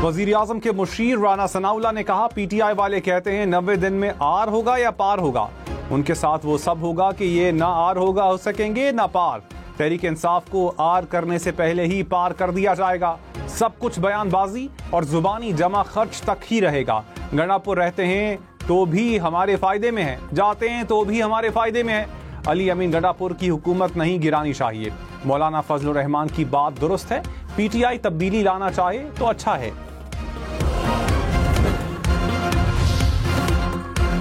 वजीर आजम के मुशीर राना सनाउल्लाह ने कहा, पीटीआई वाले कहते हैं 90 दिन में आर होगा या पार होगा। उनके साथ वो सब होगा कि ये ना आर होगा हो सकेंगे ना पार। तहरीक इंसाफ को आर करने से पहले ही पार कर दिया जाएगा। सब कुछ बयानबाजी और जुबानी जमा खर्च तक ही रहेगा। गंडापुर रहते हैं तो भी हमारे फायदे में है, जाते हैं तो भी हमारे फायदे में है। अली अमीन गंडापुर की हुकूमत नहीं गिरानी चाहिए। मौलाना फजलुर रहमान की बात दुरुस्त है, पीटीआई तब्दीली लाना चाहे तो अच्छा है।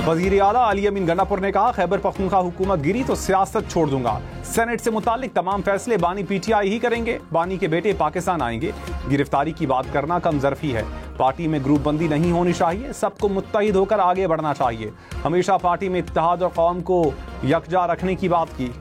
वजीर आला अली अमीन गंडापुर ने कहा, खैबर पख्तूनख्वा हुकूमत गिरी तो सियासत छोड़ दूंगा। सेनेट से मुतालिक तमाम फैसले बानी पीटीआई ही करेंगे। बानी के बेटे पाकिस्तान आएंगे। गिरफ्तारी की बात करना कमजरफी है। पार्टी में ग्रुप बंदी नहीं होनी चाहिए। सबको मुत्तहिद होकर आगे बढ़ना चाहिए। हमेशा पार्टी में इत्तेहाद और कौम को यकजा रखने की बात की।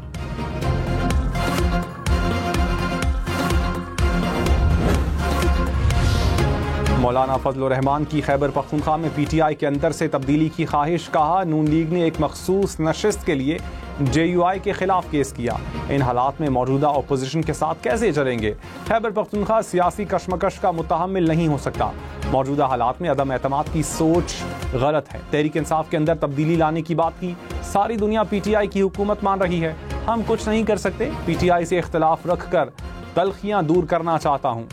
मौलाना फजलुर रहमान की खैबर पख्तूनख्वा में पीटीआई के अंदर से तब्दीली की ख्वाहिश। कहा, नून लीग ने एक मखसूस नशिस्त के लिए जेयूआई के खिलाफ केस किया। इन हालात में मौजूदा अपोजिशन के साथ कैसे चलेंगे। खैबर पख्तूनख्वा सियासी कशमकश का मुतहम्मिल नहीं हो सकता। मौजूदा हालात में अदम एतमाद की सोच गलत है। तहरीक इंसाफ के अंदर तब्दीली लाने की बात की। सारी दुनिया पीटीआई की हुकूमत मान रही है, हम कुछ नहीं कर सकते। पीटीआई से इख्तलाफ रखकर तलखियां दूर करना चाहता हूं।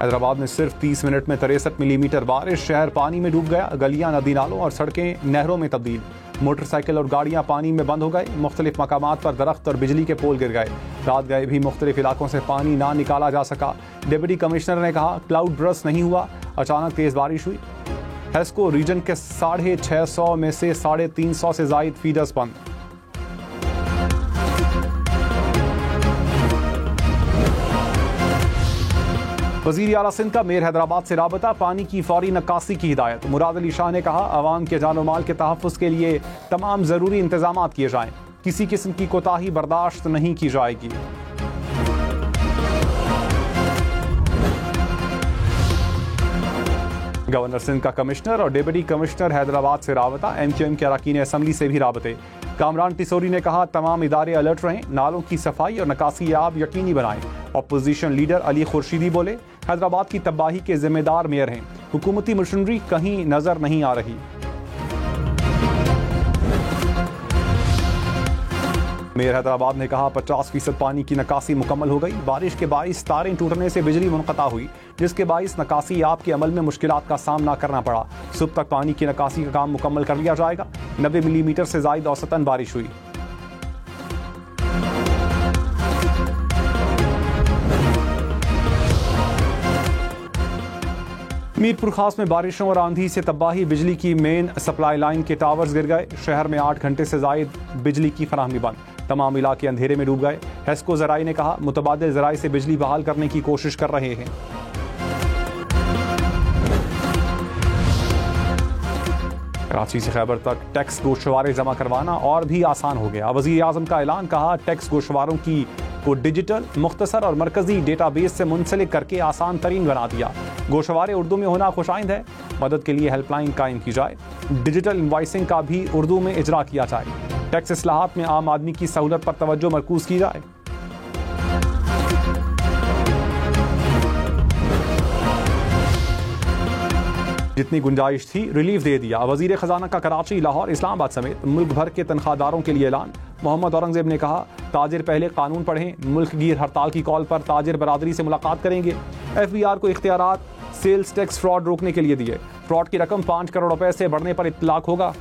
हैदराबाद में सिर्फ 30 मिनट में 63 मिलीमीटर बारिश। शहर पानी में डूब गया। गलियां नदी नालों और सड़कें नहरों में तब्दील। मोटरसाइकिल और गाड़ियां पानी में बंद हो गए। मुख्तलिफ मकामात पर दरख्त और बिजली के पोल गिर गए। रात गए भी मुख्तलिफ इलाकों से पानी ना निकाला जा सका। डिप्टी कमिश्नर ने कहा, क्लाउड ब्रस्ट नहीं हुआ, अचानक तेज बारिश हुई। हेस्को रीजन के 650 में से 350 से जायद फीडर्स बंद। वजीर आला सिंध का मेयर हैदराबाद से राबता। पानी की फौरी नक्कासी की हिदायत। मुराद अली शाह ने कहा, अवाम के जानो माल के तहफ़्फ़ुज़ के लिए तमाम ज़रूरी इंतजाम किए जाएं। किसी किस्म की कोताही बर्दाश्त नहीं की जाएगी। गवर्नर सिंध का कमिश्नर और डिप्टी कमिश्नर हैदराबाद से राबता। MQM के अरकान असम्बली से भी राबते। कामरान टिसोरी ने कहा, तमाम इदारे अलर्ट रहें, नालों की सफाई और निकासी आब यकीनी बनाएं। अपोजिशन लीडर अली खुर्शीदी बोले, हैदराबाद की तबाही के जिम्मेदार मेयर हैं, हुकूमती मशीनरी कहीं नजर नहीं आ रही। मेयर हैदराबाद ने कहा, 50% पानी की निकासी मुकम्मल हो गई। बारिश के बाइस तारें टूटने से बिजली मुनक़ता हुई, जिसके बाइस निकासी आप के अमल में मुश्किलात का सामना करना पड़ा। सुबह तक पानी की निकासी का काम मुकम्मल कर लिया जाएगा। 90 मिलीमीटर से ज़ायद औसतन बारिश हुई। मीरपुर खास में बारिशों और आंधी से तबाही। बिजली की मेन सप्लाई लाइन के टावर्स गिर गए। शहर में 8 घंटे से जायद बिजली की फराहमी बंद। तमाम इलाके अंधेरे में डूब गए। हेस्को ज़राई ने कहा, मुतबादिल ज़राई से बिजली बहाल करने की कोशिश कर रहे हैं। कराची से खैबर तक टैक्स गोशवारे जमा करवाना और भी आसान हो गया। वज़ीर आज़म का ऐलान। कहा, टैक्स गोशवारों की को डिजिटल, मुख्तसर और मरकजी डेटाबेस से मुंसलिक करके आसान तरीन बना दिया। गोशवारे उर्दू में होना खुशाइंद है। मदद के लिए हेल्पलाइन कायम की जाए। डिजिटल इनवाइसिंग का भी उर्दू में इजरा किया जाए। टैक्स इस्लाहात में आम आदमी की सहूलत पर तवज्जो मरकूज की जाए। जितनी गुंजाइश थी रिलीफ दे दिया। वजीर खजाना का कराची, लाहौर, इस्लामाबाद समेत मुल्क भर के तनख्वाहदारों के लिए ऐलान। मोहम्मद औरंगजेब ने कहा, ताजिर पहले कानून पढ़ें। मुल्क गिर हड़ताल की कॉल पर ताजिर बरादरी से मुलाकात करेंगे। FBR को इख्तियारात सेल्स टैक्स फ्रॉड रोकने के लिए दिए। फ्रॉड की रकम 5 करोड़ रुपए से बढ़ने पर इत्तलाक होगा।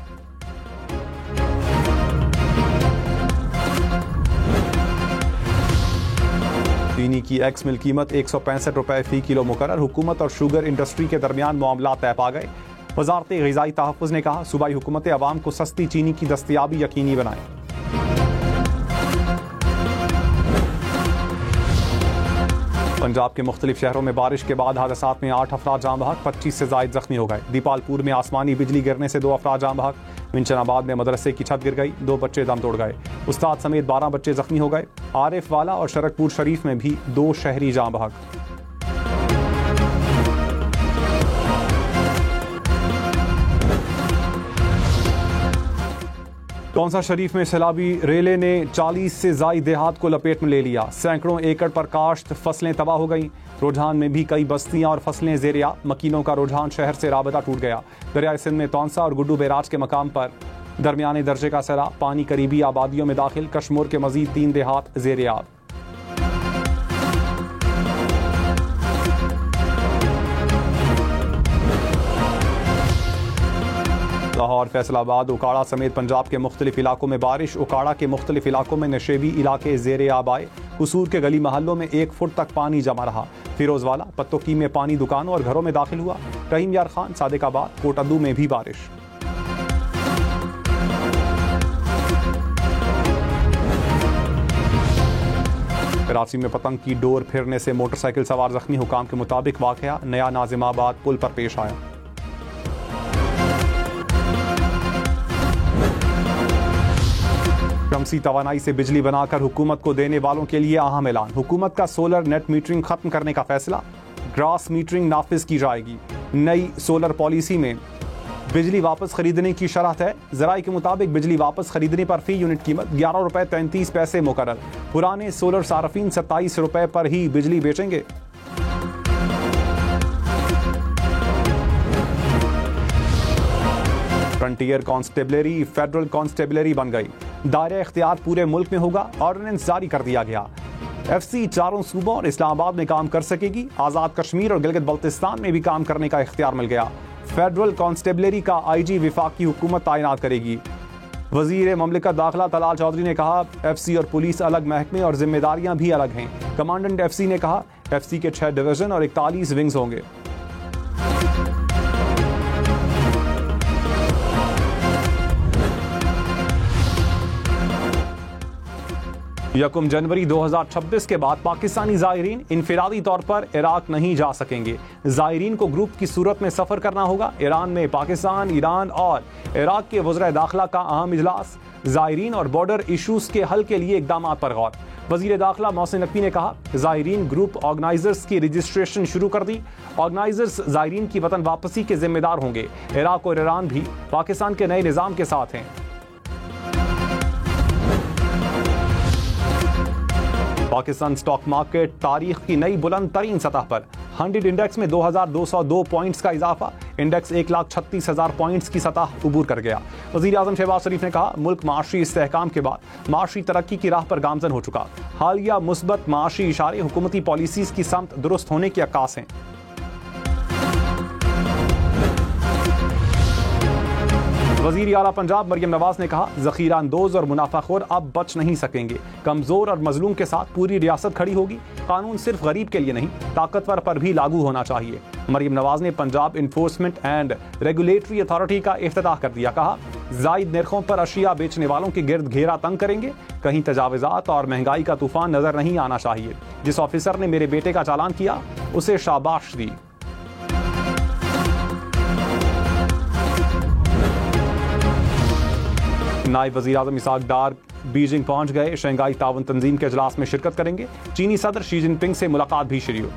चीनी की एक्स मिल कीमत 165 रुपए फी किलो मुकर्रर। हुकूमत और शुगर इंडस्ट्री के दरमियान मामला तय पा गए। वजारत ग़िज़ाई तहफ़्फ़ुज़ ने कहा, सूबाई हुकूमतें अवाम को सस्ती चीनी की दस्तयाबी यकीनी बनाएं। पंजाब के मुख्तलिफ शहरों में बारिश के बाद हादसात में 8 अफराद जाँ बहक, 25 से ज़ायद जख्मी हो गए। दीपालपुर में आसमानी बिजली गिरने से 2 अफराद जाँ बहक। मिंचनाबाद में मदरसे की छत गिर गई, 2 बच्चे दम तोड़ गए। उस्ताद समेत 12 बच्चे जख्मी हो गए। आरिफ वाला और शरकपुर शरीफ में भी 2 शहरी जाँ बहक। कौंसा शरीफ में सैलाबी रेले ने 40 से ज़ायद देहात को लपेट में ले लिया। सैकड़ों एकड़ पर काश्त फसलें तबाह हो गईं। रुझान में भी कई बस्तियां और फसलें ज़ेरिया। मकीनों का रुझान शहर से राबता टूट गया। दरियाए सिंध में तौंसा और गुड्डू बैराज के मकाम पर दरमियाने दर्जे का सैलाब। पानी करीबी आबादियों में दाखिल। कश्मीर के मजीद 3 देहात ज़ेरिया। लाहौर, फैसलाबाद, उकाड़ा समेत पंजाब के मुख्तलिफ इलाकों में बारिश। उकाड़ा के मुख्तलिफ इलाकों में नशेबी इलाके ज़ेरे आब आए। कसूर के गली महलों में 1 फुट तक पानी जमा रहा। फिरोजवाला, पत्तोकी में पानी दुकानों और घरों में दाखिल हुआ। रहीम यार खान, सादिकाबाद, कोटद्दू में भी बारिश। कराची में पतंग की डोर फिरने से मोटरसाइकिल सवार जख्मी। हुकाम के मुताबिक वाकया नया नाजिमाबाद पुल पर पेश आया। शमसी तवानाई से बिजली बनाकर हुकूमत को देने वालों के लिए अहम ऐलान। हुकूमत का सोलर नेट मीटरिंग खत्म करने का फैसला। ग्रास मीटरिंग नाफिज की जाएगी। नई सोलर पॉलिसी में बिजली वापस खरीदने की शरत है। जराये के मुताबिक बिजली वापस खरीदने पर फी यूनिट कीमत 11 रुपए 33 पैसे मुकर्रर। पुराने सोलर सार्फिन 27 रुपए पर ही बिजली बेचेंगे। फ्रंटियर कांस्टेबलरी फेडरल कांस्टेबलरी बन गई। दायरा इख्तियार पूरे मुल्क में होगा। ऑर्डिनेंस जारी कर दिया गया। FC चारों सूबों और इस्लामाबाद में काम कर सकेगी। आज़ाद कश्मीर और गिलगित बल्तिस्तान में भी काम करने का इख्तियार मिल गया। फेडरल कांस्टेबलरी का IG विफाकी हुकूमत तैनात करेगी। वजीर ममलिकत दाखिला तलाल चौधरी ने कहा, FC और पुलिस अलग महकमे और जिम्मेदारियां भी अलग हैं। कमांडेंट FC ने कहा, FC के 6 डिवीजन और 41 विंग्स होंगे। यकम जनवरी 2026 के बाद पाकिस्तानी ज़ायरीन इनफिरादी तौर पर इराक नहीं जा सकेंगे। ज़ायरीन को ग्रुप की सूरत में सफ़र करना होगा। ईरान में पाकिस्तान, ईरान और इराक के वज़ीर दाखिला का अहम इजलास। ज़ायरीन और बॉर्डर इशूज़ के हल के लिए इक़दाम पर गौर। वज़ीर दाखिला मोहसिन नकवी ने कहा, ज़ायरीन ग्रुप ऑर्गेनाइजर्स की रजिस्ट्रेशन शुरू कर दी। ऑर्गेनाइजर्स ज़ायरीन की वतन वापसी के जिम्मेदार होंगे। इराक और ईरान भी पाकिस्तान के नए निज़ाम के साथ हैं। पाकिस्तान स्टॉक मार्केट तारीख की नई बुलंद तरीन सतह पर। 100 इंडेक्स में 2202 पॉइंट्स का इजाफा। इंडेक्स 1,36,000 पॉइंट्स की सतह उबूर कर गया। वज़ीर आज़म शहबाज शरीफ ने कहा, मुल्क माशी इस्तेहकाम के बाद माशी तरक्की की राह पर गामजन हो चुका। हालिया मुस्बत माशी इशारे हुकूमती पॉलिसीज की समत दुरुस्त होने की अक्कास हैं। वज़ीर आला पंजाब मरियम नवाज ने कहा, ज़ख़ीरा अंदोज और मुनाफाखोर अब बच नहीं सकेंगे। कमज़ोर और मजलूम के साथ पूरी रियासत खड़ी होगी। कानून सिर्फ गरीब के लिए नहीं, ताकतवर पर भी लागू होना चाहिए। मरियम नवाज ने Punjab enforcement and regulatory authority का इफ्तिताह कर दिया। कहा, जायद नरखों पर अशिया बेचने वालों के गिर्द घेरा तंग करेंगे। कहीं तजावुज़ात और महंगाई का तूफान नजर नहीं आना चाहिए। जिस ऑफिसर ने मेरे बेटे का चालान किया, उसे शाबाश दी। नायब वज़ीर आज़म इसहाक डार बीजिंग पहुंच गए। शंघाई ताउन तंजीम के इजलास में शिरकत करेंगे। चीनी सदर शी जिनपिंग से मुलाकात भी शुरू।